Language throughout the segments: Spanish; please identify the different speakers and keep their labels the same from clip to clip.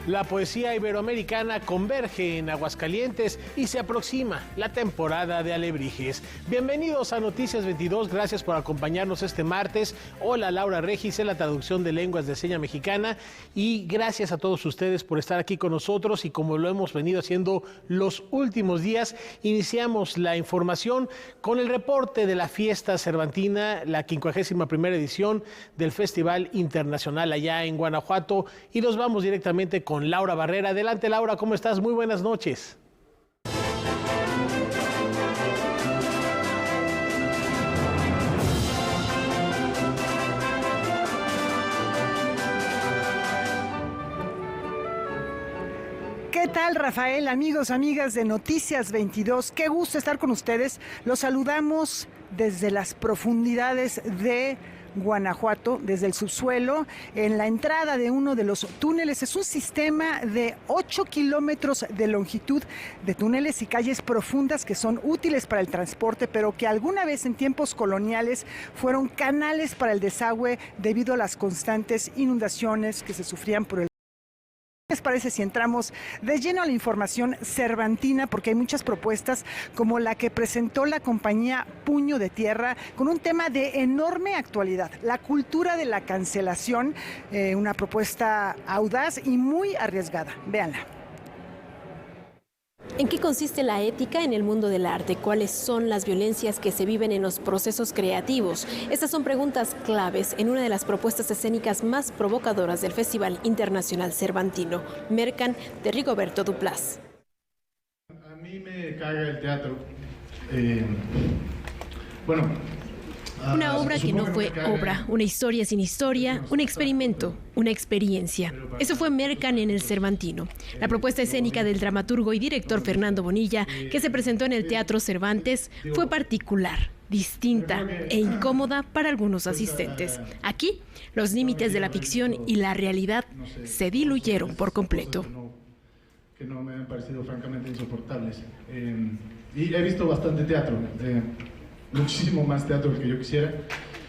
Speaker 1: La poesía iberoamericana converge en Aguascalientes y se aproxima la temporada de alebrijes. Bienvenidos a Noticias 22, gracias por acompañarnos este martes. Hola, Laura Regis en la traducción de lenguas de seña mexicana y gracias a todos ustedes por estar aquí con nosotros y como lo hemos venido haciendo los últimos días, iniciamos la información con el reporte de la fiesta cervantina, la 51ª edición del Festival Internacional allá en Guanajuato y nos vamos directamente con Laura Barrera. Adelante, Laura, ¿cómo estás? Muy buenas noches.
Speaker 2: ¿Qué tal, Rafael? Amigos, amigas de Noticias 22, qué gusto estar con ustedes. Los saludamos desde las profundidades de Guanajuato, desde el subsuelo, en la entrada de uno de los túneles. Es un sistema de 8 kilómetros de longitud de túneles y calles profundas que son útiles para el transporte, pero que alguna vez en tiempos coloniales fueron canales para el desagüe debido a las constantes inundaciones que se sufrían por el... ¿Qué les parece si entramos de lleno a la información cervantina? Porque hay muchas propuestas como la que presentó la compañía Puño de Tierra con un tema de enorme actualidad, la cultura de la cancelación, una propuesta audaz y muy arriesgada. Véanla.
Speaker 3: ¿En qué consiste la ética en el mundo del arte? ¿Cuáles son las violencias que se viven en los procesos creativos? Estas son preguntas claves en una de las propuestas escénicas más provocadoras del Festival Internacional Cervantino, Mercan, de Rigoberto Duplás.
Speaker 4: A mí me caga el teatro.
Speaker 3: Una obra que no fue obra, una historia sin historia, un experimento, una experiencia. Eso fue Mercan en el Cervantino, la propuesta escénica del dramaturgo y director Fernando Bonilla, que se presentó en el Teatro Cervantes, fue particular, distinta e incómoda para algunos asistentes. Aquí, los límites de la ficción y la realidad se diluyeron por completo.
Speaker 4: Que no me han parecido francamente insoportables. Y he visto bastante teatro. Muchísimo más teatro del que yo quisiera.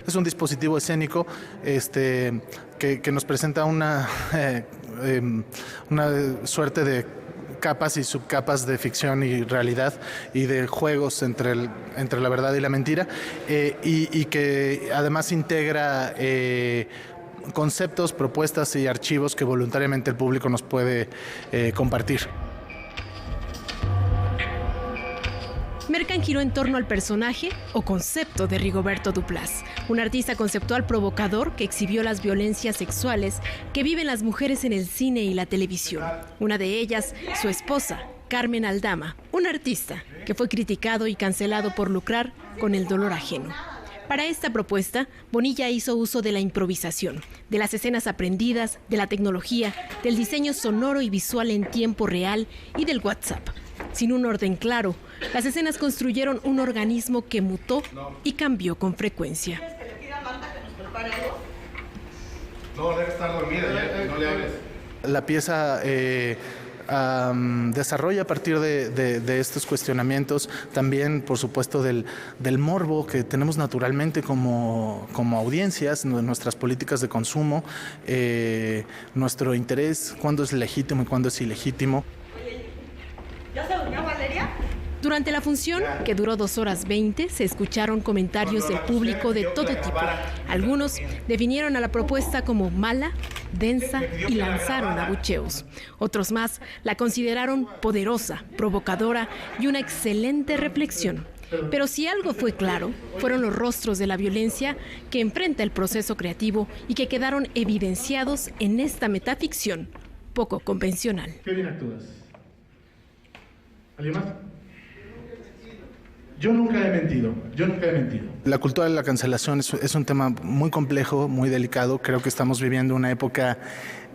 Speaker 5: Es un dispositivo escénico que nos presenta una suerte de capas y subcapas de ficción y realidad y de juegos entre la verdad y la mentira y que además integra conceptos, propuestas y archivos que voluntariamente el público nos puede compartir.
Speaker 3: Mercan giró en torno al personaje o concepto de Rigoberto Duplás, un artista conceptual provocador que exhibió las violencias sexuales que viven las mujeres en el cine y la televisión. Una de ellas, su esposa, Carmen Aldama, un artista que fue criticado y cancelado por lucrar con el dolor ajeno. Para esta propuesta, Bonilla hizo uso de la improvisación, de las escenas aprendidas, de la tecnología, del diseño sonoro y visual en tiempo real y del WhatsApp. Sin un orden claro, las escenas construyeron un organismo que mutó y cambió con frecuencia.
Speaker 4: ¿Quieres que le pida a Marta que nos prepare algo? No, debe estar dormida, ya, no le hables.
Speaker 5: La pieza desarrolla a partir de estos cuestionamientos, también por supuesto del morbo que tenemos naturalmente como audiencias, nuestras políticas de consumo, nuestro interés, cuándo es legítimo y cuándo es ilegítimo.
Speaker 2: ¿Ya se durmió Valeria?
Speaker 3: Durante la función, que duró 2 horas 20, se escucharon comentarios del público de todo tipo. Algunos definieron a la propuesta como mala, densa y lanzaron abucheos. Otros más la consideraron poderosa, provocadora y una excelente reflexión. Pero si algo fue claro, fueron los rostros de la violencia que enfrenta el proceso creativo y que quedaron evidenciados en esta metaficción poco convencional.
Speaker 4: Qué bien actúas. ¿Alguien más? Yo nunca he mentido.
Speaker 5: La cultura de la cancelación es un tema muy complejo, muy delicado. Creo que estamos viviendo una época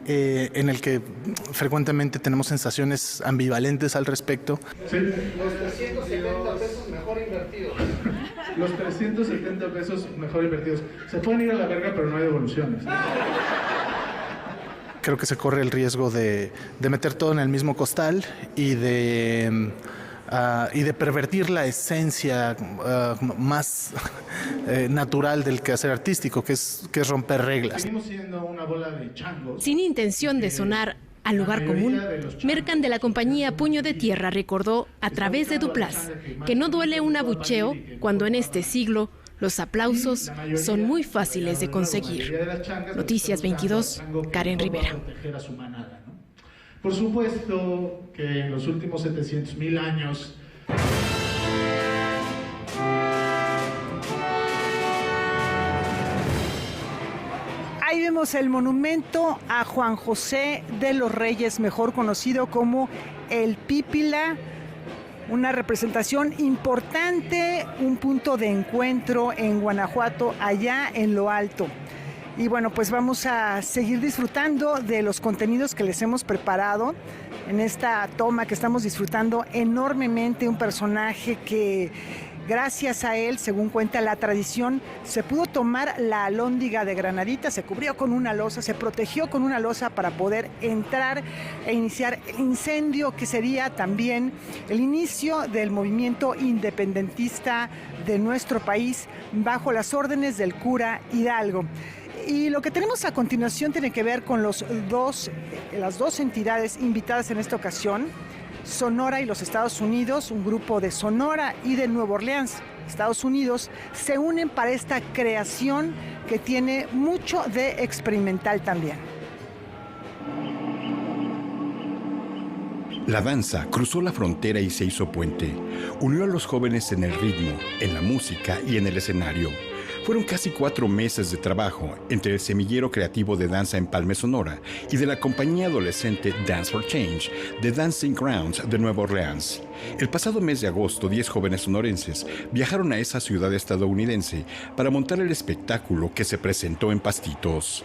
Speaker 5: en el que frecuentemente tenemos sensaciones ambivalentes al respecto.
Speaker 4: Sí. Los 370 pesos mejor invertidos. Los 370 pesos mejor invertidos. Se pueden ir a la verga, pero no hay devoluciones.
Speaker 5: Creo que se corre el riesgo de meter todo en el mismo costal y de pervertir la esencia más natural del quehacer artístico, que es romper reglas.
Speaker 4: Seguimos siendo una bola de changos.
Speaker 3: Sin intención de sonar al lugar común, Mercan de la compañía Puño de Tierra recordó a través de Duplas que no duele un abucheo cuando en este siglo los aplausos son muy fáciles de conseguir. Noticias 22, Karen Rivera.
Speaker 4: Por supuesto que en los últimos 700,000 años
Speaker 2: ahí vemos el monumento a Juan José de los Reyes, mejor conocido como el Pípila, una representación importante, un punto de encuentro en Guanajuato, allá en lo alto. Y bueno, pues vamos a seguir disfrutando de los contenidos que les hemos preparado en esta toma que estamos disfrutando enormemente, un personaje que gracias a él, según cuenta la tradición, se pudo tomar la alhóndiga de Granadita, se cubrió con una losa, se protegió con una losa para poder entrar e iniciar el incendio que sería también el inicio del movimiento independentista de nuestro país bajo las órdenes del cura Hidalgo. Y lo que tenemos a continuación tiene que ver con las dos entidades invitadas en esta ocasión, Sonora y los Estados Unidos. Un grupo de Sonora y de Nueva Orleans, Estados Unidos, se unen para esta creación que tiene mucho de experimental también.
Speaker 6: La danza cruzó la frontera y se hizo puente. Unió a los jóvenes en el ritmo, en la música y en el escenario. Fueron casi 4 meses de trabajo entre el semillero creativo de danza Empalme, Sonora, y de la compañía adolescente Dance for Change, de Dancing Grounds de Nueva Orleans. El pasado mes de agosto, 10 jóvenes sonorenses viajaron a esa ciudad estadounidense para montar el espectáculo que se presentó en Pastitos.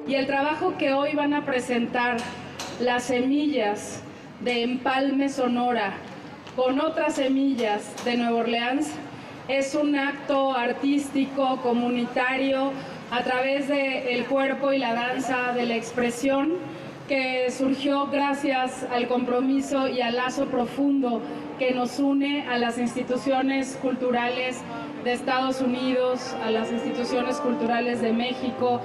Speaker 7: Y el trabajo que hoy van a presentar, las semillas de Empalme, Sonora, con otras semillas de Nueva Orleans, es un acto artístico, comunitario, a través del cuerpo y la danza, de la expresión, que surgió gracias al compromiso y al lazo profundo que nos une a las instituciones culturales de Estados Unidos, a las instituciones culturales de México.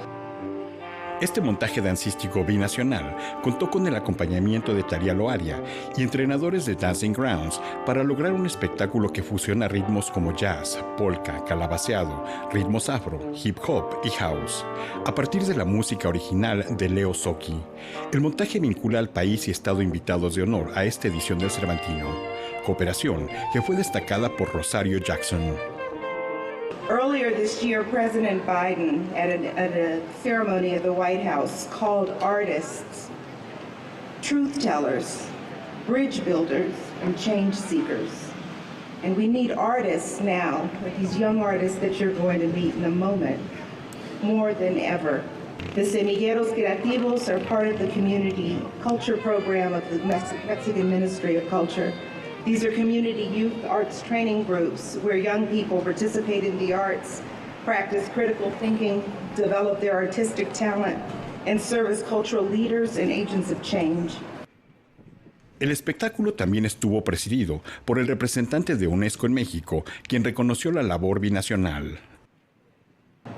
Speaker 6: Este montaje dancístico binacional contó con el acompañamiento de Talia Loaria y entrenadores de Dancing Grounds para lograr un espectáculo que fusiona ritmos como jazz, polka, calabaceado, ritmos afro, hip hop y house. A partir de la música original de Leo Socchi, el montaje vincula al país y estado invitados de honor a esta edición del Cervantino, cooperación que fue destacada por Rosario Jackson.
Speaker 8: Earlier this year, President Biden, at a ceremony at the White House, called artists truth tellers, bridge builders, and change seekers. And we need artists now, like these young artists that you're going to meet in a moment, more than ever. The Semilleros Creativos are part of the community culture program of the Mexican Ministry of Culture. These are community youth arts training groups where young people participate in the arts, practice critical thinking, develop their artistic talent, and serve as cultural leaders and agents of change.
Speaker 6: El espectáculo también estuvo presidido por el representante de UNESCO en México, quien reconoció la labor binacional.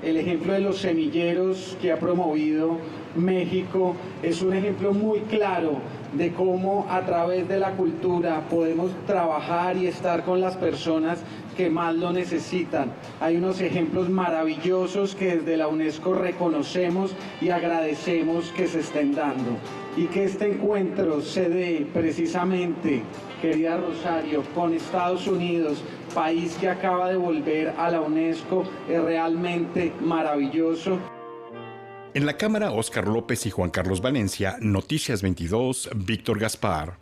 Speaker 9: El ejemplo de los semilleros que ha promovido México es un ejemplo muy claro de cómo a través de la cultura podemos trabajar y estar con las personas que más lo necesitan. Hay unos ejemplos maravillosos que desde la UNESCO reconocemos y agradecemos que se estén dando. Y que este encuentro se dé precisamente, querida Rosario, con Estados Unidos, país que acaba de volver a la UNESCO, es realmente maravilloso.
Speaker 6: En la cámara, Óscar López y Juan Carlos Valencia, Noticias 22, Víctor Gaspar.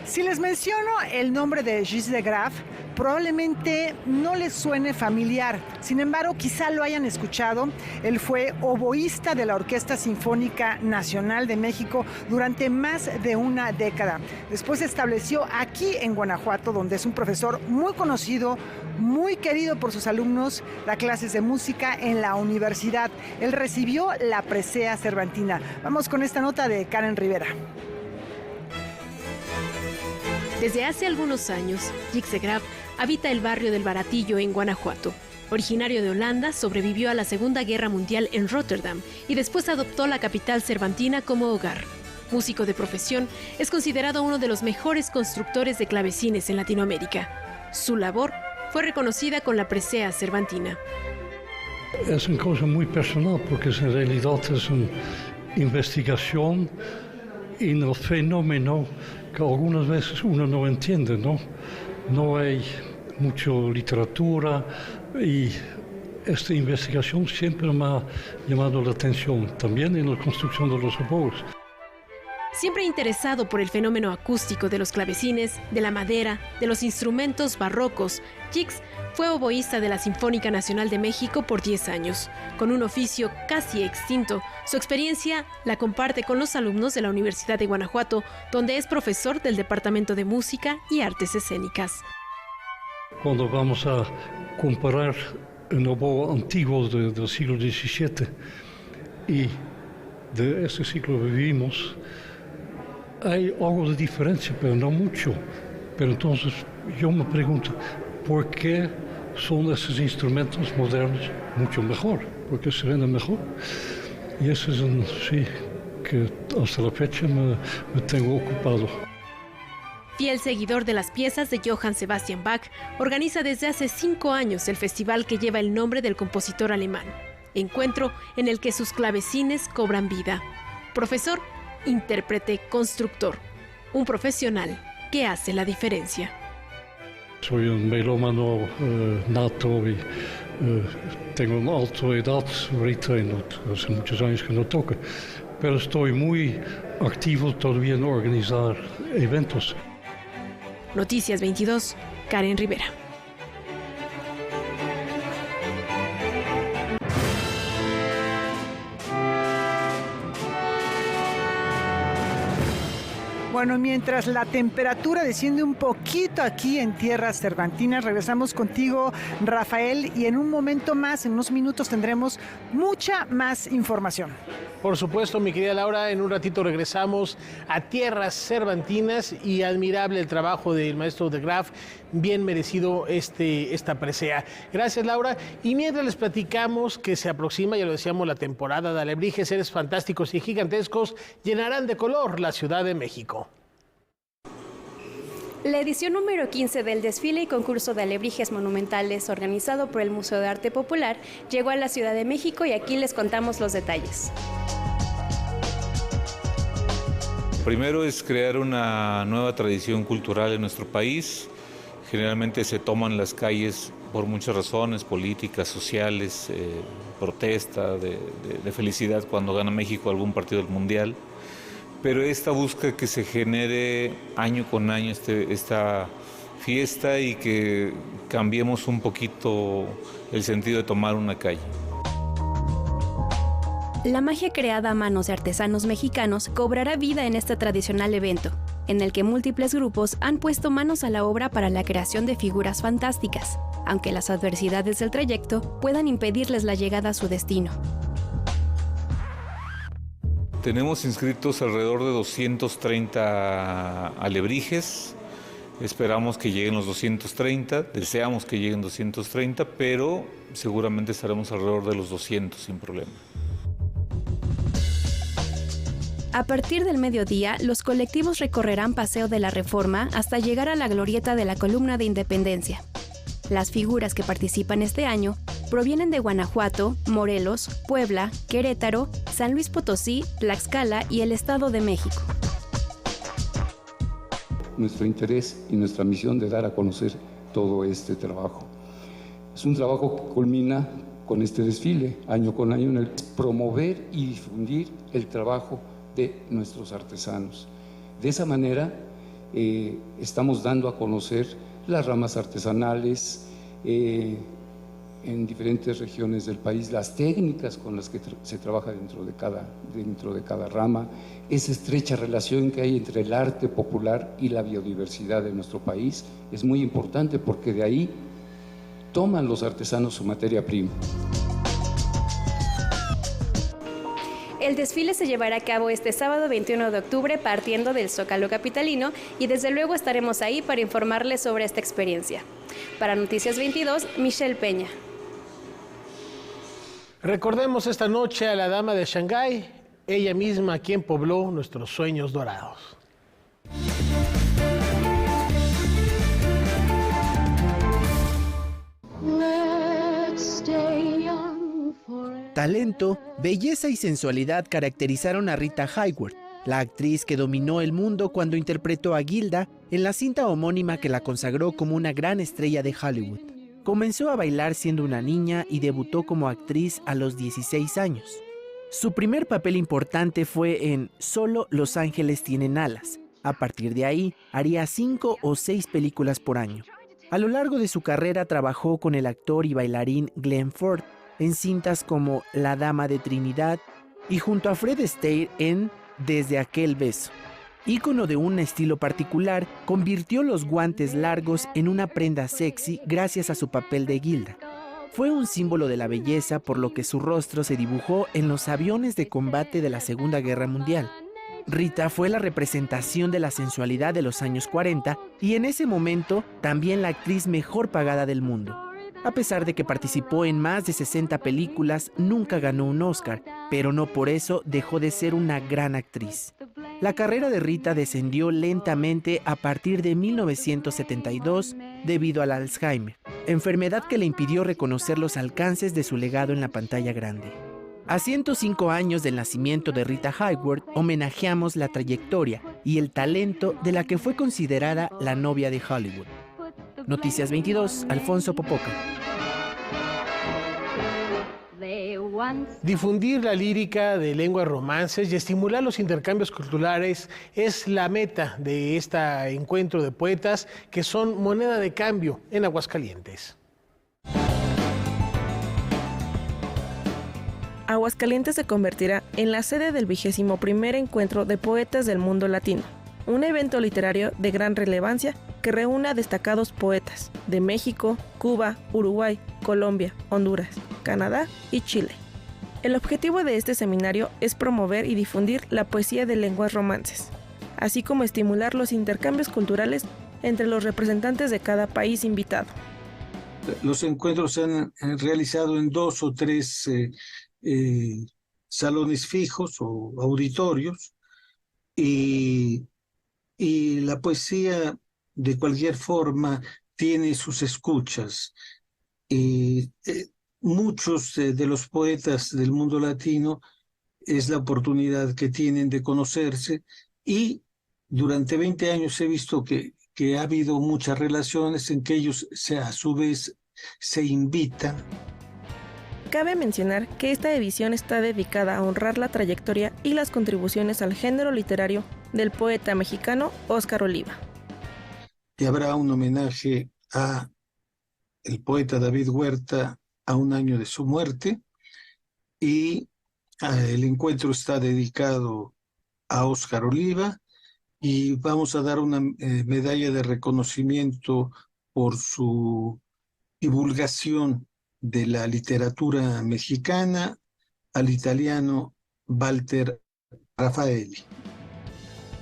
Speaker 2: Si les menciono el nombre de Gilles de Graff, probablemente no les suene familiar. Sin embargo, quizá lo hayan escuchado. Él fue oboísta de la Orquesta Sinfónica Nacional de México durante más de una década. Después se estableció aquí en Guanajuato, donde es un profesor muy conocido, muy querido por sus alumnos, da clases de música en la universidad. Él recibió la presea cervantina. Vamos con esta nota de Karen Rivera.
Speaker 3: Desde hace algunos años, Gilles de Graff habita el barrio del Baratillo en Guanajuato. Originario de Holanda, sobrevivió a la Segunda Guerra Mundial en Rotterdam y después adoptó la capital cervantina como hogar. Músico de profesión, es considerado uno de los mejores constructores de clavecines en Latinoamérica. Su labor fue reconocida con la presea cervantina.
Speaker 10: Es una cosa muy personal porque en realidad es una investigación en el fenómeno que algunas veces uno no entiende, ¿no? No hay mucha literatura y esta investigación siempre me ha llamado la atención, también en la construcción de los oboes.
Speaker 3: Siempre interesado por el fenómeno acústico de los clavecines, de la madera, de los instrumentos barrocos, Jix fue oboísta de la Sinfónica Nacional de México por 10 años. Con un oficio casi extinto, su experiencia la comparte con los alumnos de la Universidad de Guanajuato, donde es profesor del Departamento de Música y Artes Escénicas.
Speaker 10: Cuando vamos a comparar un oboe antiguo del siglo XVII y de este siglo que vivimos, hay algo de diferencia, pero no mucho. Pero entonces yo me pregunto, ¿por qué son esos instrumentos modernos mucho mejor? ¿Por qué se venden mejor? Y eso es sí, que hasta la fecha me tengo ocupado.
Speaker 3: Fiel seguidor de las piezas de Johann Sebastian Bach, organiza desde hace 5 años el festival que lleva el nombre del compositor alemán. Encuentro en el que sus clavecines cobran vida. Profesor, intérprete, constructor. Un profesional que hace la diferencia.
Speaker 10: Soy un melómano nato y tengo una alta edad ahorita, hace muchos años que no toco, pero estoy muy activo todavía en organizar eventos.
Speaker 3: Noticias 22, Karen Rivera.
Speaker 2: Bueno, mientras la temperatura desciende un poquito aquí en tierras cervantinas, regresamos contigo, Rafael, y en un momento más, en unos minutos, tendremos mucha más información.
Speaker 1: Por supuesto, mi querida Laura, en un ratito regresamos a tierras cervantinas y admirable el trabajo del maestro de Graff, bien merecido esta presea. Gracias, Laura. Y mientras les platicamos que se aproxima, ya lo decíamos, la temporada de alebrijes, seres fantásticos y gigantescos llenarán de color la Ciudad de México.
Speaker 11: La edición número 15 del desfile y concurso de alebrijes monumentales organizado por el Museo de Arte Popular llegó a la Ciudad de México y aquí les contamos los detalles.
Speaker 12: Primero es crear una nueva tradición cultural en nuestro país. Generalmente se toman las calles por muchas razones, políticas, sociales, protesta, de felicidad cuando gana México algún partido del Mundial. Pero esta busca que se genere año con año esta fiesta y que cambiemos un poquito el sentido de tomar una calle.
Speaker 11: La magia creada a manos de artesanos mexicanos cobrará vida en este tradicional evento, en el que múltiples grupos han puesto manos a la obra para la creación de figuras fantásticas, aunque las adversidades del trayecto puedan impedirles la llegada a su destino.
Speaker 12: Tenemos inscritos alrededor de 230 alebrijes. Esperamos que lleguen los 230, deseamos que lleguen 230, pero seguramente estaremos alrededor de los 200 sin problema.
Speaker 11: A partir del mediodía, los colectivos recorrerán Paseo de la Reforma hasta llegar a la glorieta de la Columna de Independencia. Las figuras que participan este año provienen de Guanajuato, Morelos, Puebla, Querétaro, San Luis Potosí, Tlaxcala y el Estado de México.
Speaker 13: Nuestro interés y nuestra misión de dar a conocer todo este trabajo. Es un trabajo que culmina con este desfile, año con año, en el promover y difundir el trabajo de nuestros artesanos. De esa manera estamos dando a conocer las ramas artesanales, en diferentes regiones del país, las técnicas con las que se trabaja dentro de cada rama, esa estrecha relación que hay entre el arte popular y la biodiversidad de nuestro país es muy importante porque de ahí toman los artesanos su materia prima.
Speaker 11: El desfile se llevará a cabo este sábado 21 de octubre partiendo del Zócalo capitalino y desde luego estaremos ahí para informarles sobre esta experiencia. Para Noticias 22, Michelle Peña.
Speaker 1: Recordemos esta noche a la dama de Shanghái, ella misma quien pobló nuestros sueños dorados.
Speaker 14: Talento, belleza y sensualidad caracterizaron a Rita Hayworth, la actriz que dominó el mundo cuando interpretó a Gilda en la cinta homónima que la consagró como una gran estrella de Hollywood. Comenzó a bailar siendo una niña y debutó como actriz a los 16 años. Su primer papel importante fue en Solo Los Ángeles Tienen Alas. A partir de ahí, haría 5 o 6 películas por año. A lo largo de su carrera trabajó con el actor y bailarín Glenn Ford en cintas como La Dama de Trinidad y junto a Fred Astaire en Desde aquel beso. Ícono de un estilo particular, convirtió los guantes largos en una prenda sexy gracias a su papel de Gilda. Fue un símbolo de la belleza, por lo que su rostro se dibujó en los aviones de combate de la Segunda Guerra Mundial. Rita fue la representación de la sensualidad de los años 40 y en ese momento también la actriz mejor pagada del mundo. A pesar de que participó en más de 60 películas, nunca ganó un Oscar, pero no por eso dejó de ser una gran actriz. La carrera de Rita descendió lentamente a partir de 1972 debido al Alzheimer, enfermedad que le impidió reconocer los alcances de su legado en la pantalla grande. A 105 años del nacimiento de Rita Hayworth, homenajeamos la trayectoria y el talento de la que fue considerada la novia de Hollywood. Noticias 22, Alfonso Popoca.
Speaker 1: Difundir la lírica de lenguas romances y estimular los intercambios culturales es la meta de este encuentro de poetas que son moneda de cambio en Aguascalientes.
Speaker 15: Aguascalientes se convertirá en la sede del 21º Encuentro de Poetas del Mundo Latino, un evento literario de gran relevancia que reúne a destacados poetas de México, Cuba, Uruguay, Colombia, Honduras, Canadá y Chile. El objetivo de este seminario es promover y difundir la poesía de lenguas romances, así como estimular los intercambios culturales entre los representantes de cada país invitado.
Speaker 16: Los encuentros se han realizado en 2 o 3 salones fijos o auditorios y la poesía de cualquier forma tiene sus escuchas. Muchos de los poetas del mundo latino es la oportunidad que tienen de conocerse y durante 20 años he visto que ha habido muchas relaciones en que ellos a su vez se invitan.
Speaker 15: Cabe mencionar que esta edición está dedicada a honrar la trayectoria y las contribuciones al género literario del poeta mexicano Óscar Oliva.
Speaker 16: Y habrá un homenaje a el poeta David Huerta a un año de su muerte y el encuentro está dedicado a Óscar Oliva y vamos a dar una medalla de reconocimiento por su divulgación de la literatura mexicana al italiano Walter Raffaelli.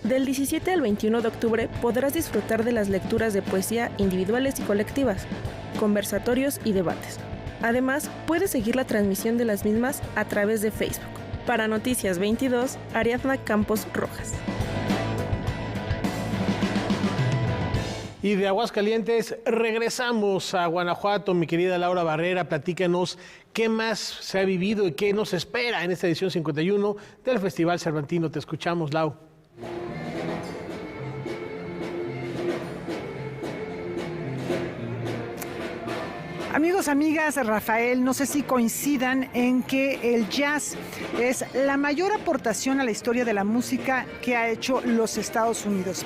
Speaker 15: Del 17 al 21 de octubre podrás disfrutar de las lecturas de poesía individuales y colectivas, conversatorios y debates. Además, puedes seguir la transmisión de las mismas a través de Facebook. Para Noticias 22, Ariadna Campos Rojas.
Speaker 1: Y de Aguascalientes regresamos a Guanajuato. Mi querida Laura Barrera, platícanos qué más se ha vivido y qué nos espera en esta edición 51 del Festival Cervantino. Te escuchamos, Lau.
Speaker 2: Amigos, amigas, Rafael, no sé si coincidan en que el jazz es la mayor aportación a la historia de la música que ha hecho los Estados Unidos.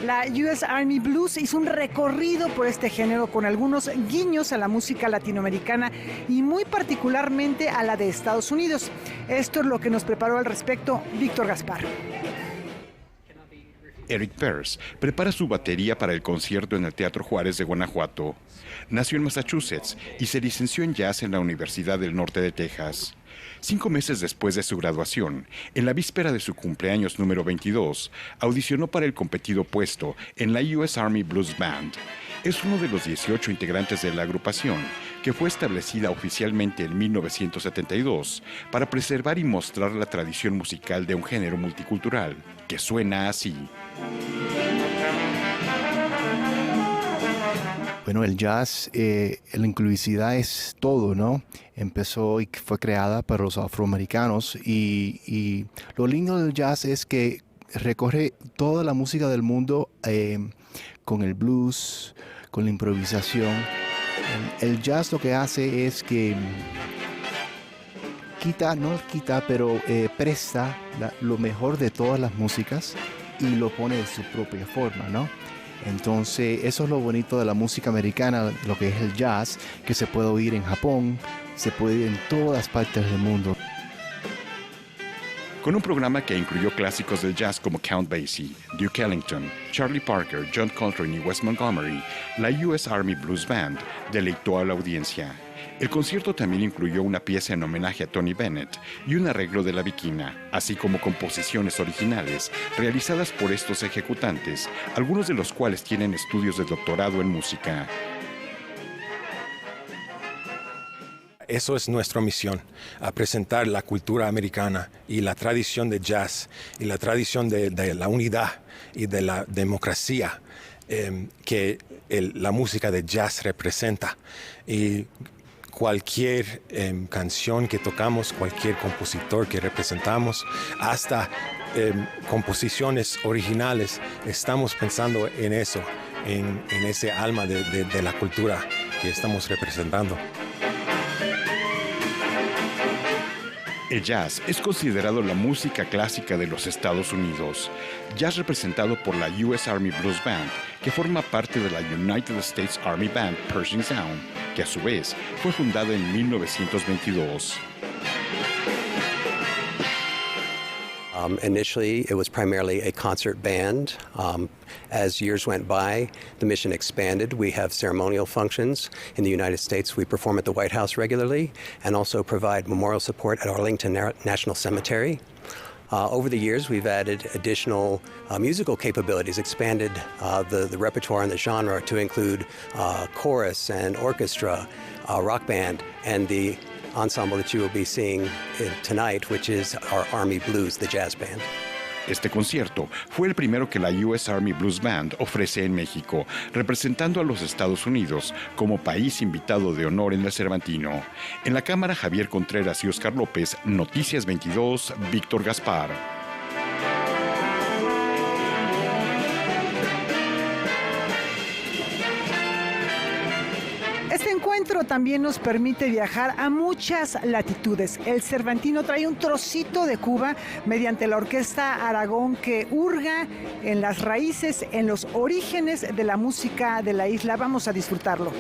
Speaker 2: La US Army Blues hizo un recorrido por este género con algunos guiños a la música latinoamericana y muy particularmente a la de Estados Unidos. Esto es lo que nos preparó al respecto Víctor Gaspar.
Speaker 6: Eric Pearce prepara su batería para el concierto en el Teatro Juárez de Guanajuato. Nació en Massachusetts y se licenció en jazz en la Universidad del Norte de Texas. 5 meses después de su graduación, en la víspera de su cumpleaños número 22, audicionó para el competido puesto en la US Army Blues Band Es uno de los 18 integrantes de la agrupación, que fue establecida oficialmente en 1972 para preservar y mostrar la tradición musical de un género multicultural que suena así.
Speaker 17: Bueno, el jazz, la inclusividad es todo, ¿no? Empezó y fue creada por los afroamericanos y lo lindo del jazz es que recorre toda la música del mundo con el blues, con la improvisación. El jazz lo que hace es que presta lo mejor de todas las músicas y lo pone de su propia forma, ¿no? Entonces, eso es lo bonito de la música americana, lo que es el jazz, que se puede oír en Japón, se puede oír en todas partes del mundo.
Speaker 6: Con un programa que incluyó clásicos del jazz como Count Basie, Duke Ellington, Charlie Parker, John Coltrane y Wes Montgomery, la US Army Blues Band deleitó a la audiencia. El concierto también incluyó una pieza en homenaje a Tony Bennett y un arreglo de La Bikina, así como composiciones originales realizadas por estos ejecutantes, algunos de los cuales tienen estudios de doctorado en música.
Speaker 18: Eso es nuestra misión, a presentar la cultura americana y la tradición de jazz y la tradición de la unidad y de la democracia que la música de jazz representa. Y cualquier canción que tocamos, cualquier compositor que representamos, hasta composiciones originales, estamos pensando en eso, en ese alma de la cultura que estamos representando.
Speaker 6: El jazz es considerado la música clásica de los Estados Unidos. Jazz representado por la US Army Blues Band, que forma parte de la United States Army Band Pershing Sound, que a su vez fue fundada en 1922.
Speaker 19: Initially, it was primarily a concert band. As years went by, the mission expanded. We have ceremonial functions. In the United States, we perform at the White House regularly and also provide memorial support at Arlington National Cemetery. Over the years, we've added additional musical capabilities, expanded the repertoire and the genre to include chorus and orchestra, rock band, and the ensemble that you will be seeing tonight, which is our Army Blues, the jazz band.
Speaker 6: Este concierto fue el primero que la US Army Blues Band ofrece en México, representando a los Estados Unidos como país invitado de honor en el Cervantino. En la cámara, Javier Contreras y Oscar López, Noticias 22, Víctor Gaspar.
Speaker 2: Este encuentro también nos permite viajar a muchas latitudes. El Cervantino trae un trocito de Cuba mediante la Orquesta Aragón, que hurga en las raíces, en los orígenes de la música de la isla. Vamos a disfrutarlo.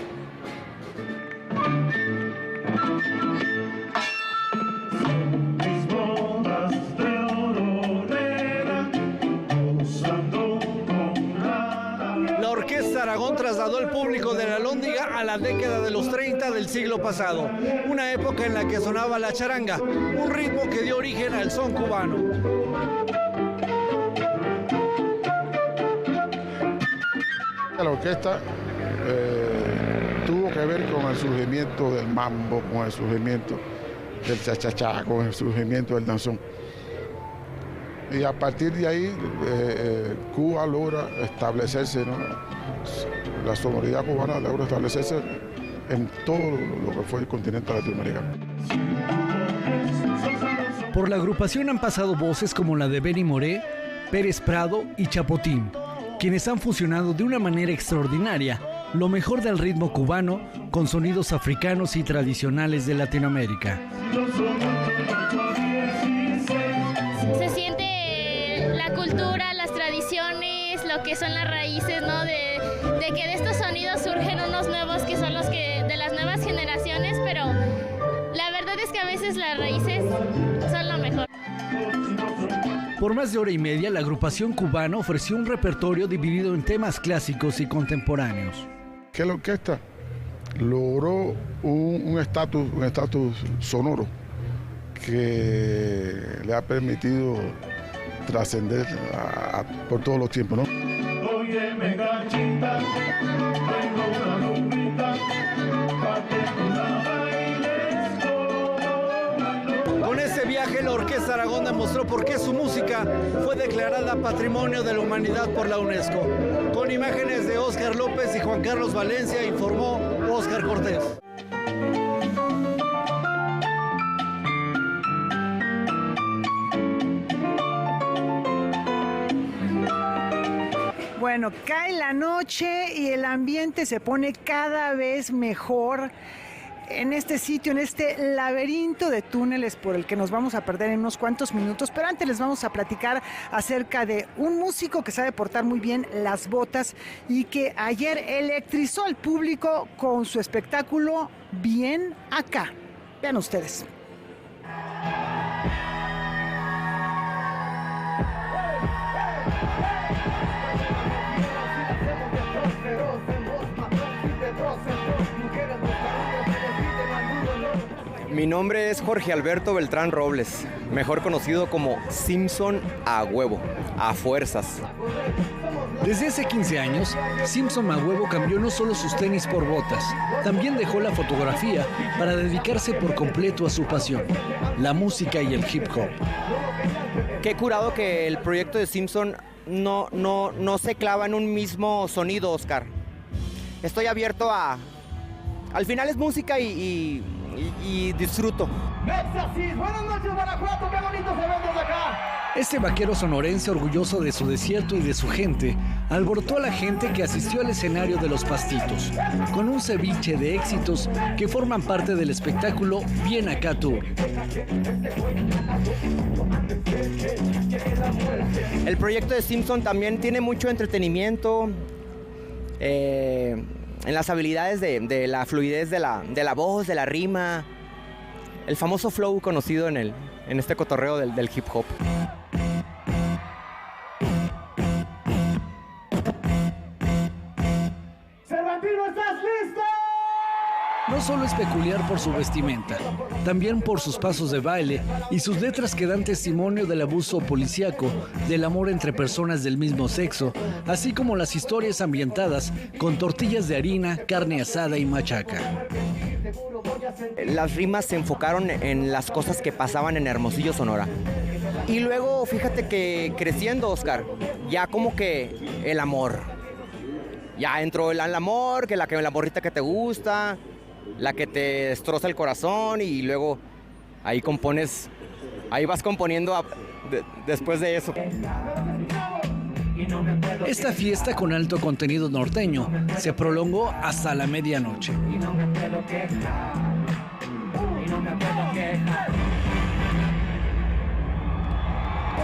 Speaker 20: Aragón trasladó el público de la Alhóndiga a la década de los 30 del siglo pasado, una época en la que sonaba la charanga, un ritmo que dio origen al son cubano.
Speaker 21: La orquesta tuvo que ver con el surgimiento del mambo, con el surgimiento del cha-cha-cha, con el surgimiento del danzón. Y a partir de ahí, Cuba logra establecerse, ¿no? La sonoridad cubana logra establecerse en todo lo que fue el continente latinoamericano.
Speaker 20: Por la agrupación han pasado voces como la de Benny Moré, Pérez Prado y Chapotín, quienes han fusionado de una manera extraordinaria lo mejor del ritmo cubano con sonidos africanos y tradicionales de Latinoamérica.
Speaker 22: Se siente la cultura, las tradiciones, lo que son las raíces, ¿no? De que de estos sonidos surgen unos nuevos que son los que de las nuevas generaciones, pero la verdad es que a veces las raíces son lo mejor.
Speaker 20: Por más de hora y media, la agrupación cubana ofreció un repertorio dividido en temas clásicos y contemporáneos.
Speaker 21: Que la orquesta logró un estatus sonoro que le ha permitido trascender por todos los tiempos, ¿no? Oye,
Speaker 4: que la Orquesta Aragón demostró por qué su música fue declarada Patrimonio de la Humanidad por la UNESCO. Con imágenes de Óscar López y Juan Carlos Valencia, informó Óscar Cortés.
Speaker 2: Bueno, cae la noche y el ambiente se pone cada vez mejor en este sitio, en este laberinto de túneles por el que nos vamos a perder en unos cuantos minutos, pero antes les vamos a platicar acerca de un músico que sabe portar muy bien las botas y que ayer electrizó al público con su espectáculo Bien Acá. Vean ustedes.
Speaker 5: Mi nombre es Jorge Alberto Beltrán Robles, mejor conocido como Simpson a huevo, a fuerzas.
Speaker 20: Desde hace 15 años, Simpson a huevo cambió no solo sus tenis por botas, también dejó la fotografía para dedicarse por completo a su pasión, la música y el hip hop.
Speaker 5: Qué curado que el proyecto de Simpson no se clava en un mismo sonido, Oscar. Estoy abierto a... Al final es música y disfruto.
Speaker 4: Buenas noches, Guanajuato, qué bonito se ve desde acá.
Speaker 20: Este vaquero sonorense, orgulloso de su desierto y de su gente, alborotó a la gente que asistió al escenario de Los Pastitos, con un ceviche de éxitos que forman parte del espectáculo Bien Acá Tour.
Speaker 5: El proyecto de Simpson también tiene mucho entretenimiento, en las habilidades de la fluidez de la voz, de la rima, el famoso flow conocido en este cotorreo del hip hop.
Speaker 4: ¡Cervantino, estás listo!
Speaker 20: No solo es peculiar por su vestimenta, también por sus pasos de baile y sus letras que dan testimonio del abuso policíaco, del amor entre personas del mismo sexo, así como las historias ambientadas con tortillas de harina, carne asada y machaca.
Speaker 5: Las rimas se enfocaron en las cosas que pasaban en Hermosillo, Sonora. Y luego, fíjate que creciendo, Oscar, ya como que el amor. Ya entró el amor, que la morrita que te gusta, la que te destroza el corazón, y luego ahí vas componiendo después de eso.
Speaker 20: Esta fiesta con alto contenido norteño se prolongó hasta la medianoche.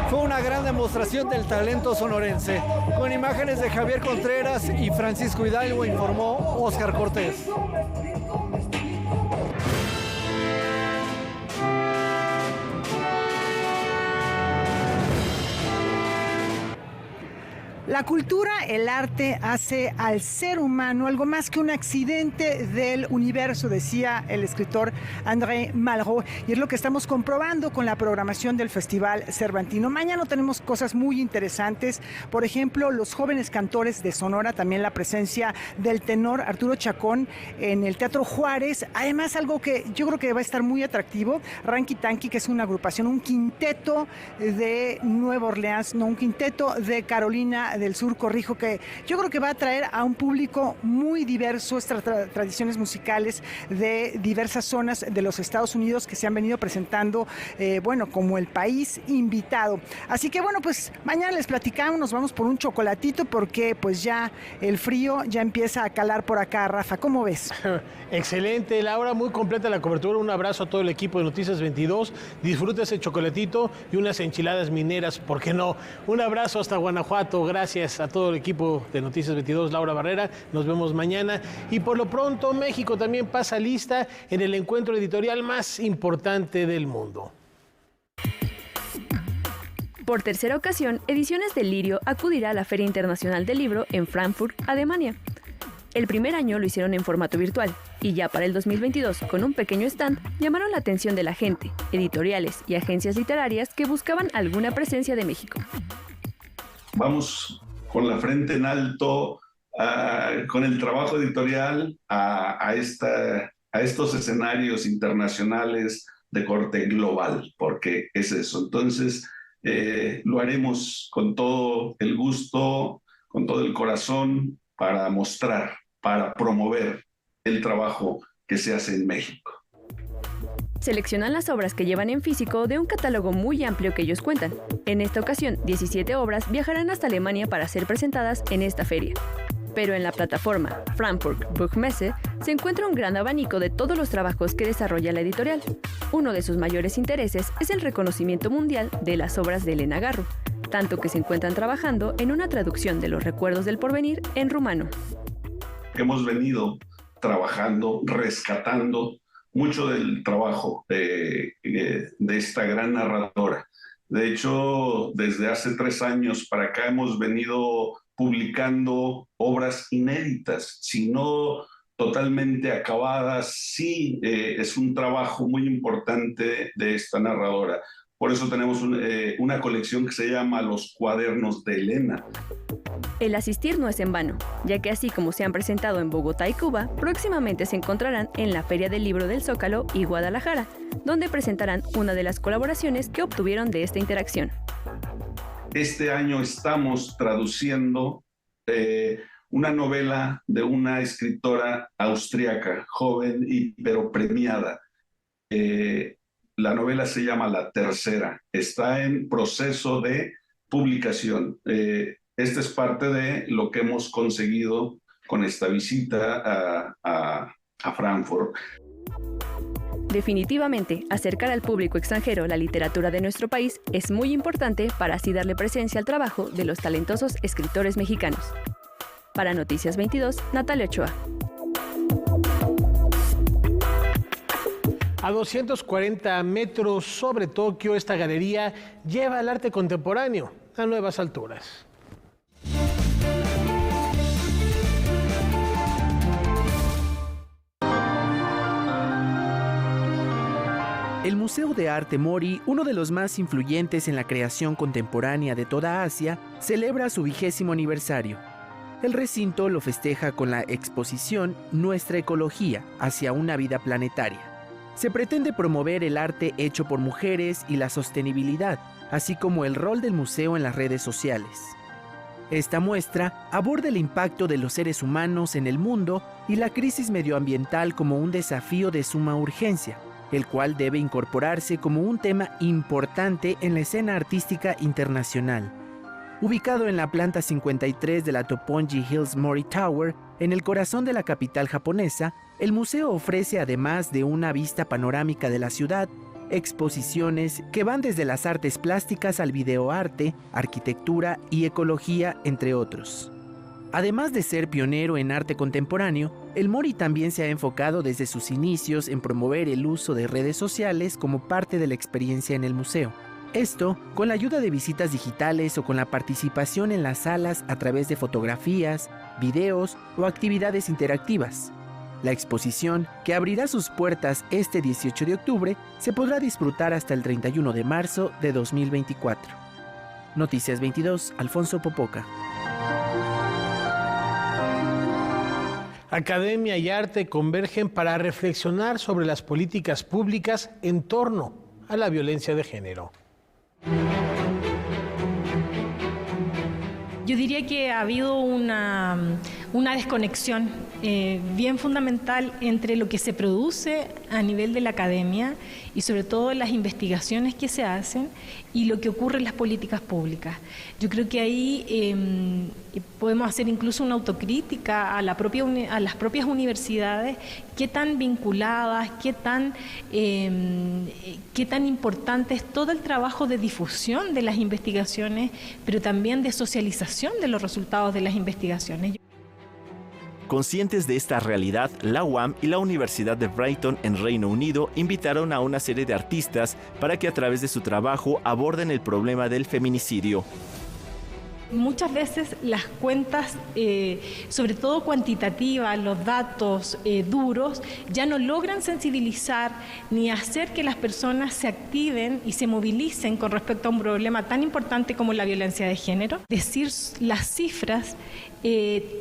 Speaker 4: Fue una gran demostración del talento sonorense. Con imágenes de Javier Contreras y Francisco Hidalgo, informó Óscar Cortés.
Speaker 2: La cultura, el arte, hace al ser humano algo más que un accidente del universo, decía el escritor André Malraux, y es lo que estamos comprobando con la programación del Festival Cervantino. Mañana tenemos cosas muy interesantes, por ejemplo, los jóvenes cantores de Sonora, también la presencia del tenor Arturo Chacón en el Teatro Juárez, además algo que yo creo que va a estar muy atractivo, Ranky Tanky, que es una agrupación, un quinteto de Nueva Orleans, un quinteto de Carolina del Sur, corrijo, que yo creo que va a atraer a un público muy diverso, estas tradiciones musicales de diversas zonas de los Estados Unidos que se han venido presentando, como el país invitado. Así que pues mañana les platicamos, nos vamos por un chocolatito porque pues ya el frío ya empieza a calar por acá. Rafa, ¿cómo ves?
Speaker 1: Excelente, Laura, muy completa la cobertura. Un abrazo a todo el equipo de Noticias 22. Disfruta ese chocolatito y unas enchiladas mineras, ¿por qué no? Un abrazo hasta Guanajuato. Gracias a todo el equipo de Noticias 22, Laura Barrera. Nos vemos mañana. Y por lo pronto, México también pasa lista en el encuentro editorial más importante del mundo.
Speaker 23: Por tercera ocasión, Ediciones del Lirio acudirá a la Feria Internacional del Libro en Frankfurt, Alemania. El primer año lo hicieron en formato virtual, y ya para el 2022, con un pequeño stand, llamaron la atención de la gente, editoriales y agencias literarias que buscaban alguna presencia de México.
Speaker 24: Vamos con la frente en alto, con el trabajo editorial, a estos escenarios internacionales de corte global, porque es eso. Entonces, lo haremos con todo el gusto, con todo el corazón, para mostrar, para promover el trabajo que se hace en México.
Speaker 23: Seleccionan las obras que llevan en físico de un catálogo muy amplio que ellos cuentan. En esta ocasión, 17 obras viajarán hasta Alemania para ser presentadas en esta feria. Pero en la plataforma Frankfurt Buchmesse se encuentra un gran abanico de todos los trabajos que desarrolla la editorial. Uno de sus mayores intereses es el reconocimiento mundial de las obras de Elena Garro, tanto que se encuentran trabajando en una traducción de Los recuerdos del porvenir en rumano.
Speaker 24: Hemos venido trabajando, rescatando mucho del trabajo de esta gran narradora. De hecho, desde hace 3 años para acá hemos venido publicando obras inéditas, si no totalmente acabadas. Sí, es un trabajo muy importante de esta narradora. Por eso tenemos una colección que se llama Los cuadernos de Elena.
Speaker 23: El asistir no es en vano, ya que así como se han presentado en Bogotá y Cuba, próximamente se encontrarán en la Feria del Libro del Zócalo y Guadalajara, donde presentarán una de las colaboraciones que obtuvieron de esta interacción.
Speaker 24: Este año estamos traduciendo una novela de una escritora austriaca, joven pero premiada. La novela se llama La Tercera, está en proceso de publicación. Esta es parte de lo que hemos conseguido con esta visita a Frankfurt.
Speaker 23: Definitivamente, acercar al público extranjero la literatura de nuestro país es muy importante para así darle presencia al trabajo de los talentosos escritores mexicanos. Para Noticias 22, Natalia Ochoa.
Speaker 1: A 240 metros sobre Tokio, esta galería lleva el arte contemporáneo a nuevas alturas.
Speaker 14: El Museo de Arte Mori, uno de los más influyentes en la creación contemporánea de toda Asia, celebra su 20º aniversario. El recinto lo festeja con la exposición Nuestra Ecología hacia una vida planetaria. Se pretende promover el arte hecho por mujeres y la sostenibilidad, así como el rol del museo en las redes sociales. Esta muestra aborda el impacto de los seres humanos en el mundo y la crisis medioambiental como un desafío de suma urgencia, el cual debe incorporarse como un tema importante en la escena artística internacional. Ubicado en la planta 53 de la Toppongi Hills Mori Tower, en el corazón de la capital japonesa, el museo ofrece, además de una vista panorámica de la ciudad, exposiciones que van desde las artes plásticas al videoarte, arquitectura y ecología, entre otros. Además de ser pionero en arte contemporáneo, el Mori también se ha enfocado desde sus inicios en promover el uso de redes sociales como parte de la experiencia en el museo. Esto con la ayuda de visitas digitales o con la participación en las salas a través de fotografías, videos o actividades interactivas. La exposición, que abrirá sus puertas este 18 de octubre, se podrá disfrutar hasta el 31 de marzo de 2024. Noticias 22, Alfonso Popoca.
Speaker 1: Academia y arte convergen para reflexionar sobre las políticas públicas en torno a la violencia de género.
Speaker 7: Yo diría que ha habido una desconexión bien fundamental entre lo que se produce a nivel de la academia y sobre todo las investigaciones que se hacen y lo que ocurre en las políticas públicas. Yo creo que ahí podemos hacer incluso una autocrítica a las propias universidades, qué tan vinculadas, qué tan importante es todo el trabajo de difusión de las investigaciones, pero también de socialización de los resultados de las investigaciones.
Speaker 8: Conscientes de esta realidad, la UAM y la Universidad de Brighton en Reino Unido invitaron a una serie de artistas para que a través de su trabajo aborden el problema del feminicidio.
Speaker 7: muchas veces las cuentas, sobre todo cuantitativas, los datos duros, ya no logran sensibilizar ni hacer que las personas se activen y se movilicen con respecto a un problema tan importante como la violencia de género. Decir las cifras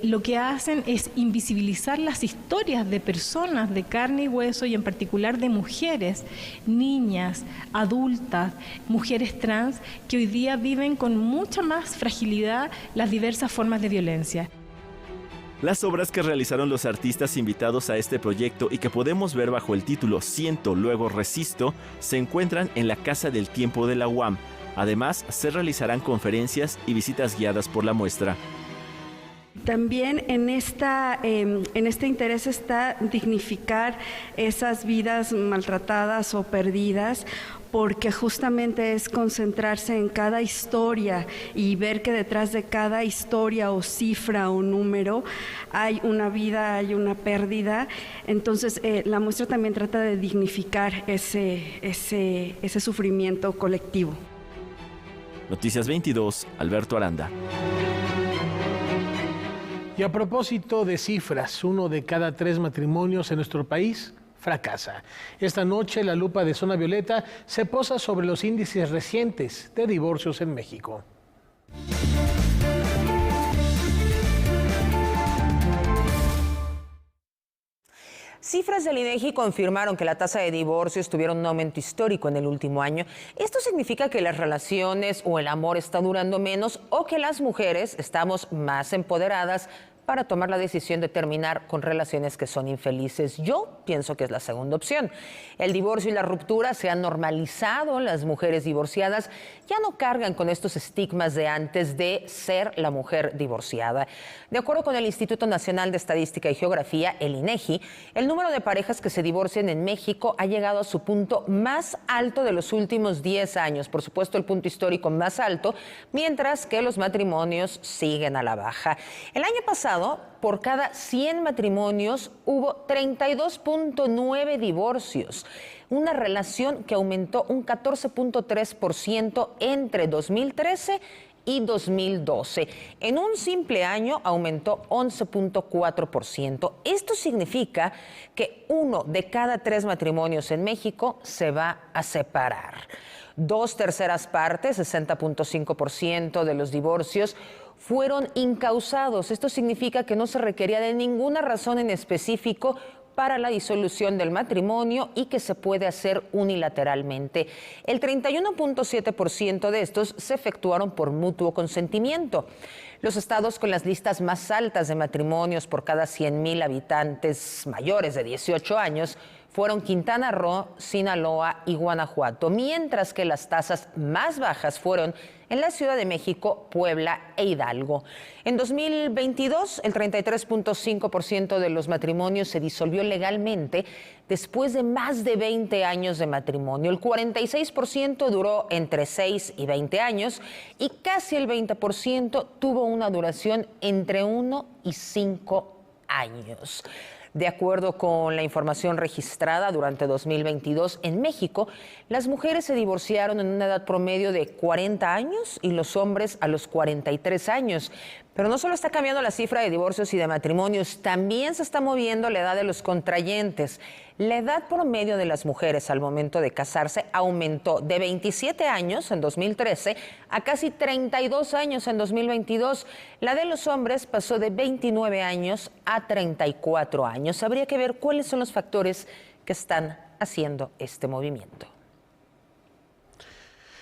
Speaker 7: lo que hacen es invisibilizar las historias de personas de carne y hueso, y en particular de mujeres, niñas, adultas, mujeres trans, que hoy día viven con mucha más fragilidad las diversas formas de violencia.
Speaker 8: Las obras que realizaron los artistas invitados a este proyecto y que podemos ver bajo el título Siento, luego resisto, se encuentran en la Casa del Tiempo de la UAM. Además, se realizarán conferencias y visitas guiadas por la muestra.
Speaker 3: También en este interés está dignificar esas vidas maltratadas o perdidas, porque justamente es concentrarse en cada historia y ver que detrás de cada historia o cifra o número hay una vida, hay una pérdida. Entonces la muestra también trata de dignificar ese sufrimiento colectivo.
Speaker 8: Noticias 22, Alberto Aranda.
Speaker 1: Y a propósito de cifras, 1 de cada 3 matrimonios en nuestro país fracasa. Esta noche la lupa de Zona Violeta se posa sobre los índices recientes de divorcios en México.
Speaker 9: Cifras del INEGI confirmaron que la tasa de divorcios tuvieron un aumento histórico en el último año. Esto significa que las relaciones o el amor está durando menos, o que las mujeres estamos más empoderadas para tomar la decisión de terminar con relaciones que son infelices. Yo pienso que es la segunda opción. El divorcio y la ruptura se han normalizado. Las mujeres divorciadas ya no cargan con estos estigmas de antes de ser la mujer divorciada. De acuerdo con el Instituto Nacional de Estadística y Geografía, el INEGI, el número de parejas que se divorcian en México ha llegado a su punto más alto de los últimos 10 años. Por supuesto, el punto histórico más alto, mientras que los matrimonios siguen a la baja. El año pasado, por cada 100 matrimonios hubo 32.9 divorcios, una relación que aumentó un 14.3% entre 2013 y 2012. En un simple año aumentó 11.4%. Esto significa que 1 de cada 3 matrimonios en México se va a separar. 2/3 partes, 60.5% de los divorcios, fueron incausados. Esto significa que no se requería de ninguna razón en específico para la disolución del matrimonio y que se puede hacer unilateralmente. El 31.7% de estos se efectuaron por mutuo consentimiento. Los estados con las listas más altas de matrimonios por cada 100,000 habitantes mayores de 18 años fueron Quintana Roo, Sinaloa y Guanajuato, mientras que las tasas más bajas fueron en la Ciudad de México, Puebla e Hidalgo. En 2022, el 33.5% de los matrimonios se disolvió legalmente después de más de 20 años de matrimonio. El 46% duró entre 6 y 20 años y casi el 20% tuvo una duración entre 1 y 5 años. De acuerdo con la información registrada durante 2022, en México, las mujeres se divorciaron en una edad promedio de 40 años y los hombres a los 43 años. Pero no solo está cambiando la cifra de divorcios y de matrimonios, también se está moviendo la edad de los contrayentes. La edad promedio de las mujeres al momento de casarse aumentó de 27 años en 2013 a casi 32 años en 2022. La de los hombres pasó de 29 años a 34 años. Habría que ver cuáles son los factores que están haciendo este movimiento.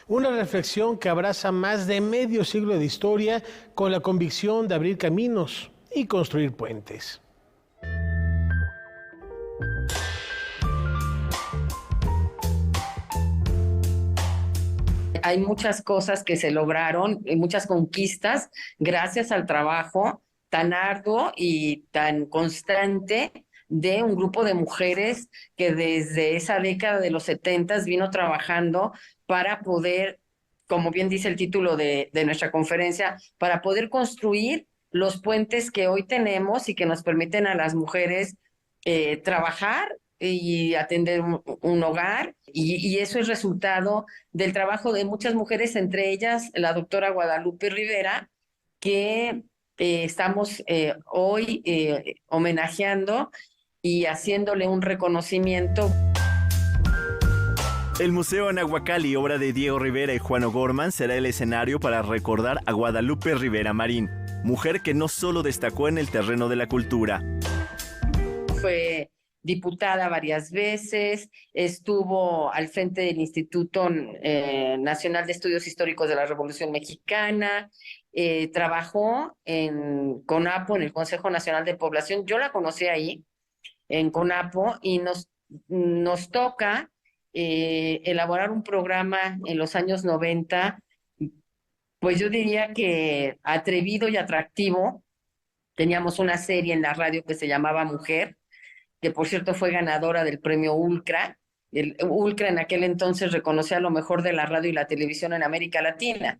Speaker 1: Una reflexión que abraza más de medio siglo de historia con la convicción de abrir caminos y construir puentes.
Speaker 10: Hay muchas cosas que se lograron, muchas conquistas, gracias al trabajo tan arduo y tan constante de un grupo de mujeres que desde esa década de los 70 vino trabajando para poder, como bien dice el título de nuestra conferencia, para poder construir los puentes que hoy tenemos y que nos permiten a las mujeres trabajar y atender un hogar, y eso es resultado del trabajo de muchas mujeres, entre ellas la doctora Guadalupe Rivera, que estamos hoy homenajeando y haciéndole un reconocimiento.
Speaker 8: El Museo Anahuacalli, obra de Diego Rivera y Juan O'Gorman, será el escenario para recordar a Guadalupe Rivera Marín, mujer que no solo destacó en el terreno de la cultura.
Speaker 10: Fue diputada varias veces, estuvo al frente del Instituto Nacional de Estudios Históricos de la Revolución Mexicana, trabajó en CONAPO, en el Consejo Nacional de Población. Yo la conocí ahí, en CONAPO, y nos toca elaborar un programa en los años 90, pues yo diría que atrevido y atractivo. Teníamos una serie en la radio que se llamaba Mujer, que por cierto fue ganadora del premio Ulcra. El Ulcra en aquel entonces reconocía lo mejor de la radio y la televisión en América Latina.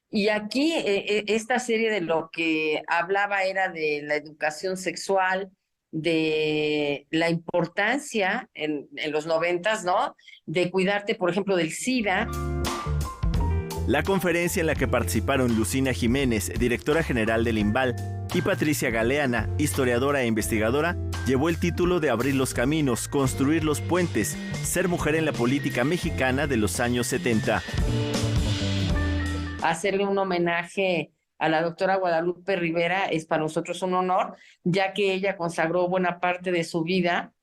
Speaker 10: Y aquí esta serie de lo que hablaba era de la educación sexual, de la importancia en los 90s, ¿no? De cuidarte, por ejemplo, del SIDA.
Speaker 8: La conferencia en la que participaron Lucina Jiménez, directora general del INVAL, y Patricia Galeana, historiadora e investigadora, llevó el título de Abrir los caminos, construir los puentes, ser mujer en la política mexicana de los años 70.
Speaker 10: Hacerle un homenaje a la doctora Guadalupe Rivera es para nosotros un honor, ya que ella consagró buena parte de su vida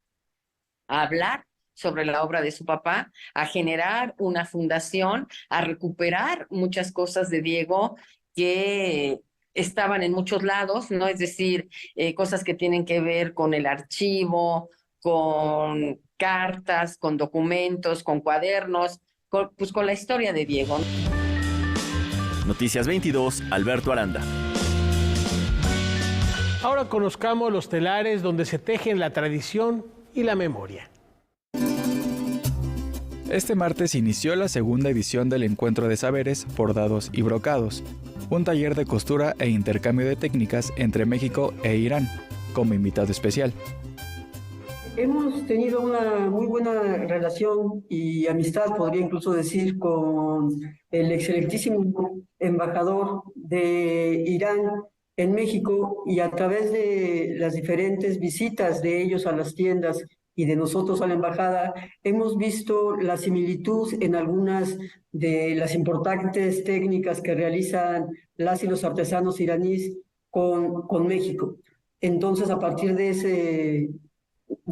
Speaker 10: a hablar sobre la obra de su papá, a generar una fundación, a recuperar muchas cosas de Diego que estaban en muchos lados, ¿no? Es decir, cosas que tienen que ver con el archivo, con cartas, con documentos, con cuadernos, con la historia de Diego.
Speaker 8: Noticias 22, Alberto Aranda.
Speaker 1: Ahora conozcamos los telares donde se tejen la tradición y la memoria.
Speaker 11: Este martes inició la segunda edición del Encuentro de Saberes, Bordados y Brocados, un taller de costura e intercambio de técnicas entre México e Irán, como invitado especial.
Speaker 12: Hemos tenido una muy buena relación y amistad, podría incluso decir, con el excelentísimo embajador de Irán en México, y a través de las diferentes visitas de ellos a las tiendas y de nosotros a la embajada, hemos visto la similitud en algunas de las importantes técnicas que realizan las y los artesanos iraníes con México. Entonces, a partir de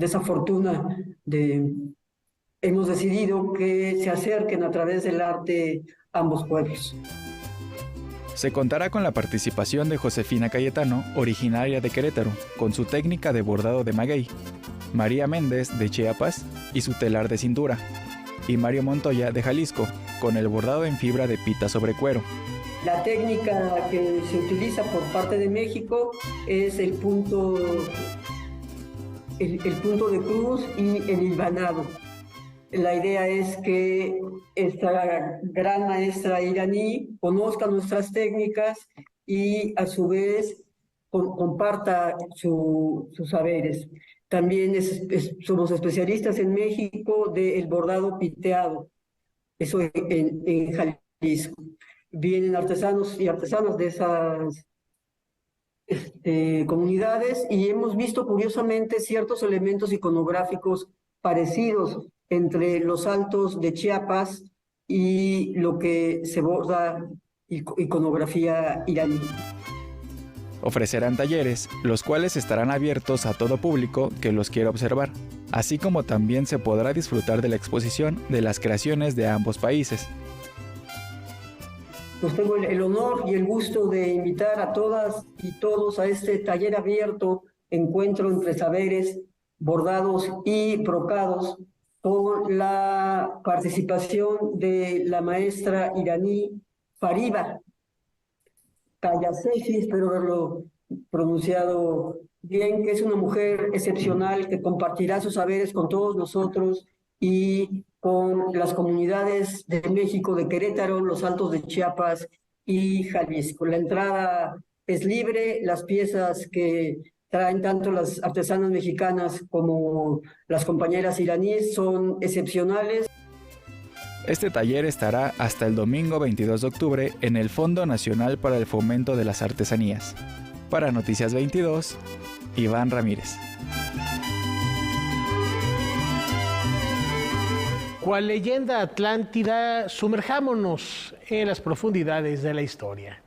Speaker 12: esa fortuna, hemos decidido que se acerquen a través del arte ambos pueblos.
Speaker 11: Se contará con la participación de Josefina Cayetano, originaria de Querétaro, con su técnica de bordado de maguey, María Méndez de Chiapas y su telar de cintura, y Mario Montoya de Jalisco, con el bordado en fibra de pita sobre cuero.
Speaker 12: La técnica que se utiliza por parte de México es el punto de cruz y el hilvanado. La idea es que esta gran maestra iraní conozca nuestras técnicas y a su vez comparta sus saberes. También somos especialistas en México del bordado piteado, eso en Jalisco. Vienen artesanos y artesanas de esas comunidades, y hemos visto curiosamente ciertos elementos iconográficos parecidos entre los altos de Chiapas y lo que se borda iconografía iraní.
Speaker 11: Ofrecerán talleres, los cuales estarán abiertos a todo público que los quiera observar, así como también se podrá disfrutar de la exposición de las creaciones de ambos países.
Speaker 12: Pues tengo el honor y el gusto de invitar a todas y todos a este taller abierto, Encuentro entre Saberes, Bordados y Brocados, con la participación de la maestra iraní Fariba Kayasefi, espero haberlo pronunciado bien, que es una mujer excepcional que compartirá sus saberes con todos nosotros y con las comunidades de México, de Querétaro, los Altos de Chiapas y Jalisco. La entrada es libre, las piezas que traen tanto las artesanas mexicanas como las compañeras iraníes son excepcionales.
Speaker 11: Este taller estará hasta el domingo 22 de octubre en el Fondo Nacional para el Fomento de las Artesanías. Para Noticias 22, Iván Ramírez.
Speaker 1: Cual leyenda atlántida, sumerjámonos en las profundidades de la historia.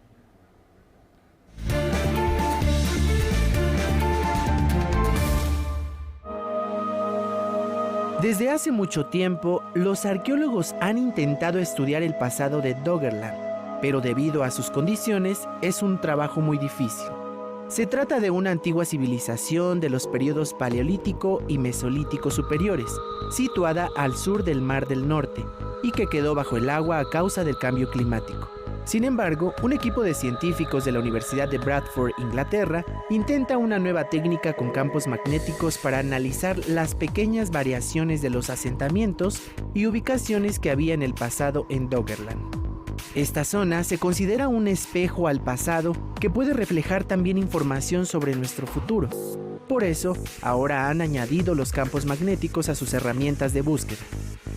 Speaker 14: Desde hace mucho tiempo, los arqueólogos han intentado estudiar el pasado de Doggerland, pero debido a sus condiciones es un trabajo muy difícil. Se trata de una antigua civilización de los periodos Paleolítico y Mesolítico superiores, situada al sur del Mar del Norte, y que quedó bajo el agua a causa del cambio climático. Sin embargo, un equipo de científicos de la Universidad de Bradford, Inglaterra, intenta una nueva técnica con campos magnéticos para analizar las pequeñas variaciones de los asentamientos y ubicaciones que había en el pasado en Doggerland. Esta zona se considera un espejo al pasado que puede reflejar también información sobre nuestro futuro. Por eso, ahora han añadido los campos magnéticos a sus herramientas de búsqueda.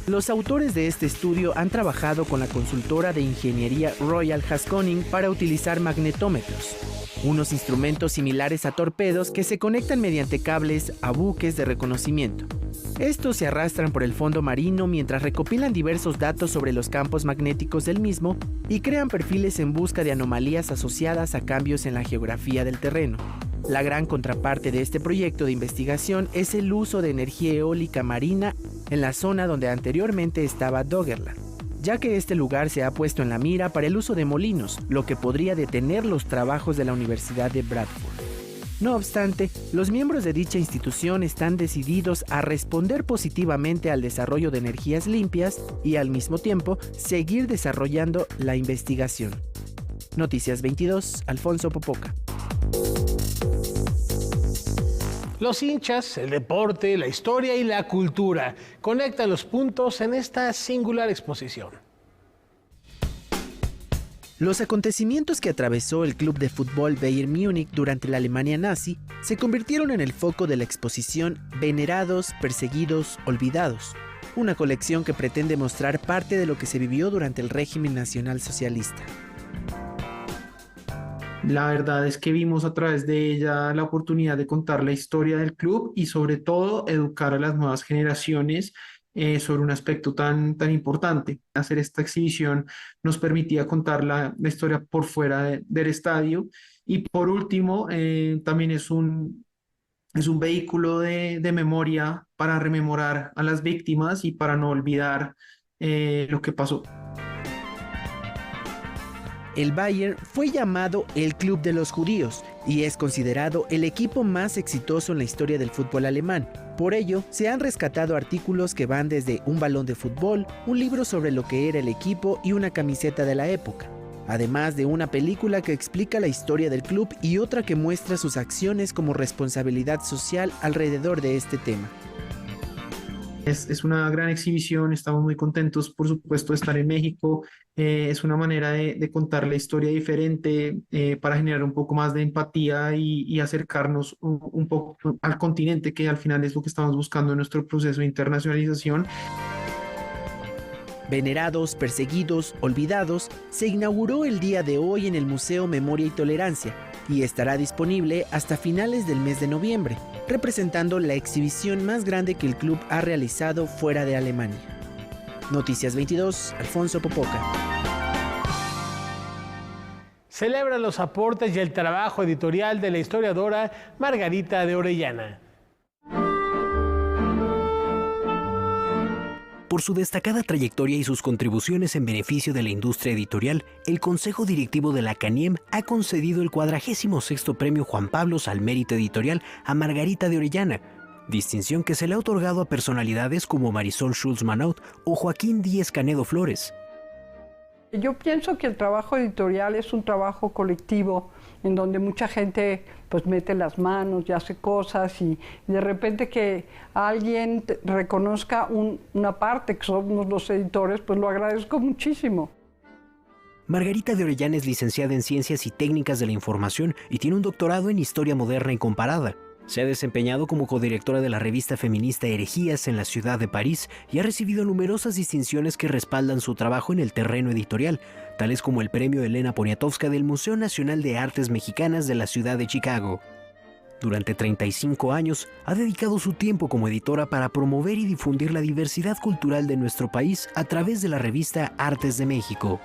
Speaker 14: Los autores de este estudio han trabajado con la consultora de ingeniería Royal Haskoning para utilizar magnetómetros, unos instrumentos similares a torpedos que se conectan mediante cables a buques de reconocimiento. Estos se arrastran por el fondo marino mientras recopilan diversos datos sobre los campos magnéticos del mismo y crean perfiles en busca de anomalías asociadas a cambios en la geografía del terreno. La gran contraparte de este proyecto de investigación es el uso de energía eólica marina en la zona donde anteriormente estaba Doggerland, ya que este lugar se ha puesto en la mira para el uso de molinos, lo que podría detener los trabajos de la Universidad de Bradford. No obstante, los miembros de dicha institución están decididos a responder positivamente al desarrollo de energías limpias y al mismo tiempo seguir desarrollando la investigación. Noticias 22, Alfonso Popoca.
Speaker 1: Los hinchas, el deporte, la historia y la cultura conectan los puntos en esta singular exposición.
Speaker 14: Los acontecimientos que atravesó el club de fútbol Bayern Múnich durante la Alemania nazi se convirtieron en el foco de la exposición Venerados, Perseguidos, Olvidados, una colección que pretende mostrar parte de lo que se vivió durante el régimen nacionalsocialista.
Speaker 13: La verdad es que vimos a través de ella la oportunidad de contar la historia del club y sobre todo educar a las nuevas generaciones sobre un aspecto tan importante. Hacer esta exhibición nos permitía contar la historia por fuera del estadio y por último también es un vehículo de memoria para rememorar a las víctimas y para no olvidar lo que pasó.
Speaker 14: El Bayern fue llamado el Club de los Judíos y es considerado el equipo más exitoso en la historia del fútbol alemán. Por ello, se han rescatado artículos que van desde un balón de fútbol, un libro sobre lo que era el equipo y una camiseta de la época, además de una película que explica la historia del club y otra que muestra sus acciones como responsabilidad social alrededor de este tema.
Speaker 13: Es una gran exhibición, estamos muy contentos, por supuesto, de estar en México. Es una manera de contar la historia diferente para generar un poco más de empatía y acercarnos un poco al continente, que al final es lo que estamos buscando en nuestro proceso de internacionalización.
Speaker 14: Venerados, Perseguidos, Olvidados se inauguró el día de hoy en el Museo Memoria y Tolerancia y estará disponible hasta finales del mes de noviembre, representando la exhibición más grande que el club ha realizado fuera de Alemania. Noticias 22, Alfonso Popoca.
Speaker 1: Celebra los aportes y el trabajo editorial de la historiadora Margarita de Orellana.
Speaker 15: Por su destacada trayectoria y sus contribuciones en beneficio de la industria editorial, el Consejo Directivo de la CANIEM ha concedido el 46º Premio Juan Pablo al Mérito Editorial a Margarita de Orellana, distinción que se le ha otorgado a personalidades como Marisol Schulz-Manaut o Joaquín Díez-Canedo Flores.
Speaker 16: Yo pienso que el trabajo editorial es un trabajo colectivo en donde mucha gente pues mete las manos y hace cosas y de repente que alguien reconozca una parte que somos los editores, pues lo agradezco muchísimo.
Speaker 15: Margarita de Orellana es licenciada en Ciencias y Técnicas de la Información y tiene un doctorado en Historia Moderna y Comparada. Se ha desempeñado como codirectora de la revista feminista Herejías en la ciudad de París y ha recibido numerosas distinciones que respaldan su trabajo en el terreno editorial, tales como el premio Elena Poniatowska del Museo Nacional de Artes Mexicanas de la ciudad de Chicago. Durante 35 años ha dedicado su tiempo como editora para promover y difundir la diversidad cultural de nuestro país a través de la revista Artes de México.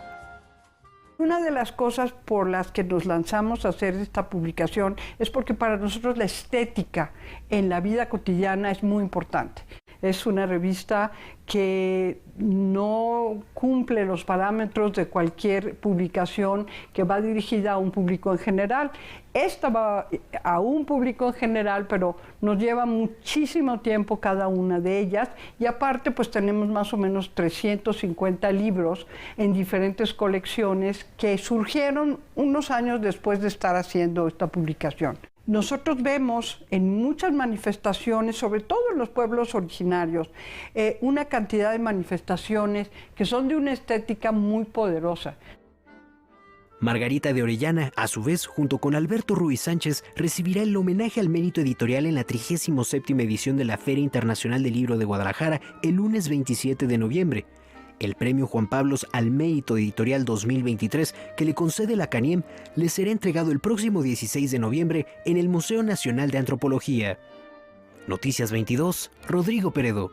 Speaker 16: Una de las cosas por las que nos lanzamos a hacer esta publicación es porque para nosotros la estética en la vida cotidiana es muy importante. Es una revista que no cumple los parámetros de cualquier publicación que va dirigida a un público en general. Esta va a un público en general, pero nos lleva muchísimo tiempo cada una de ellas. Y aparte, pues tenemos más o menos 350 libros en diferentes colecciones que surgieron unos años después de estar haciendo esta publicación. Nosotros vemos en muchas manifestaciones, sobre todo en los pueblos originarios, una cantidad de manifestaciones que son de una estética muy poderosa.
Speaker 15: Margarita de Orellana, a su vez, junto con Alberto Ruiz Sánchez, recibirá el homenaje al mérito editorial en la 37ª edición de la Feria Internacional del Libro de Guadalajara el lunes 27 de noviembre. El premio Juan Pablos al Mérito Editorial 2023 que le concede la CANIEM le será entregado el próximo 16 de noviembre en el Museo Nacional de Antropología. Noticias 22, Rodrigo Peredo.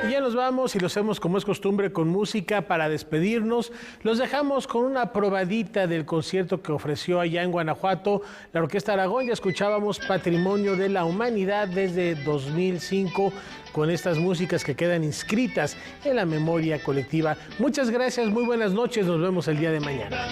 Speaker 1: Y ya nos vamos y lo hacemos como es costumbre con música para despedirnos. Los dejamos con una probadita del concierto que ofreció allá en Guanajuato la Orquesta Aragón. Ya escuchábamos Patrimonio de la Humanidad desde 2005 con estas músicas que quedan inscritas en la memoria colectiva. Muchas gracias, muy buenas noches, nos vemos el día de mañana.